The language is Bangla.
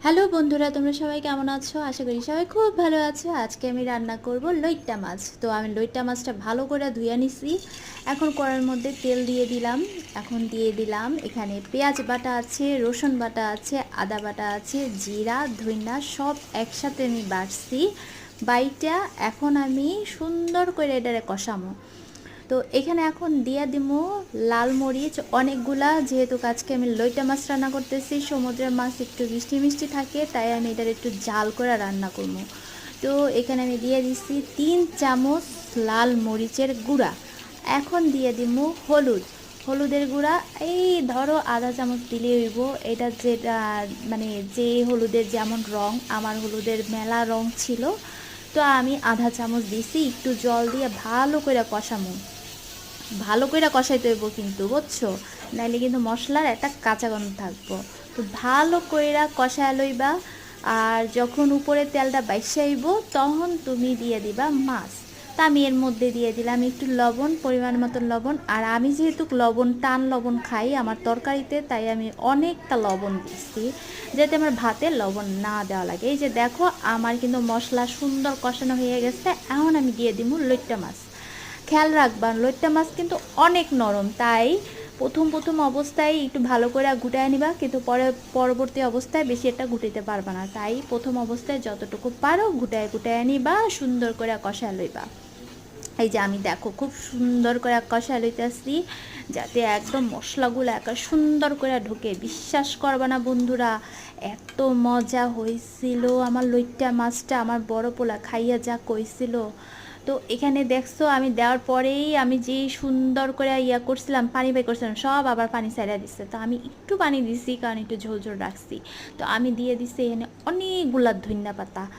হ্যালো বন্ধুরা, তোমরা সবাই কেমন আছো? আশা করি সবাই খুব ভালো আছো। আজকে আমি রান্না করব লইট্টা মাছ। তো আমি লইট্টা মাছটা ভালো করে ধুয়ে নিছি। এখন কড়াইয়ের মধ্যে তেল দিয়ে দিলাম। এখন দিয়ে দিলাম এখানে পেঁয়াজ বাটা আছে, রসুন বাটা আছে, আদা বাটা আছে, জিরা ধইনা সব একসাথে আমি বাটছি। বাইটা এখন আমি সুন্দর করে এটারে কষামো। তো এখানে এখন দিয়ে দিমু লাল মরিচ অনেকগুলা, যেহেতু আজকে আমি লইটা মাছ রান্না করতেছি। সমুদ্রের মাছ একটু মিষ্টি মিষ্টি থাকে, তাই আমি এটার একটু জাল করে রান্না করবো। তো এখানে আমি দিয়ে দিচ্ছি 3 চামচ লাল মরিচের গুঁড়া। এখন দিয়ে দিমু হলুদ, হলুদের গুঁড়া এই ধরো আধা চামচ দিলে হইব। এটা যেটা মানে যে হলুদের যেমন রং, আমার হলুদের মেলা রং ছিল, তো আমি আধা চামচ দিছি। একটু জল দিয়ে ভালো করে কষামু। ভালো করে কষাইতে হইব কিন্তু, বুঝছো? নাইলে কিন্তু মশলার একটা কাঁচা গন্ধ থাকবো। তো ভালো কইরা কষায় লইবা। আর যখন উপরে তেলটা বাইসে আইব, তখন তুমি দিয়ে দিবা মাছ। তা আমি এর মধ্যে দিয়ে দিলাম একটু লবণ, পরিমাণ মতন লবণ। আর আমি যেহেতু লবণ টান লবণ খাই আমার তরকারিতে, তাই আমি অনেকটা লবণ দিচ্ছি, যাতে আমার ভাতে লবণ না দেওয়া লাগে। এই যে দেখো, আমার কিন্তু মশলা সুন্দর কষানো হয়ে গেছে। এখন আমি দিয়ে দিব লইট্টা মাছ। খেয়াল রাখবা, লইট্টা মাছ কিন্তু অনেক নরম, তাই প্রথম প্রথম অবস্থায় একটু ভালো করে গুটায় নিবা, কিন্তু পরবর্তী অবস্থায় বেশি একটা গুটাইতে পারবা না। তাই প্রথম অবস্থায় যতটুকু পারো গুটায় গুটায় নিবা, সুন্দর করে কষায় লইবা। এই যে আমি দেখো খুব সুন্দর করে কষায় লইতেছি, যাতে একদম মশলাগুলো একা সুন্দর করে ঢুকে। বিশ্বাস করবা না বন্ধুরা, এত মজা হয়েছিল আমার লইট্টা মাছটা। আমার বড় পোলা খাইয়া যা কইছিল। তো এখানে দেখছো আমি দেওয়ার পরেই আমি যে সুন্দর করে ইয়া করছিলাম, পানি বের করছিলাম, সব আবার পানি ছাড়িয়ে দিচ্ছে। তো আমি একটু পানি দিছি, কারণ একটু ঝোল ঝোল রাখছি। তো আমি দিয়ে দিছি এখানে অনেকগুলা ধনিয়া পাতা।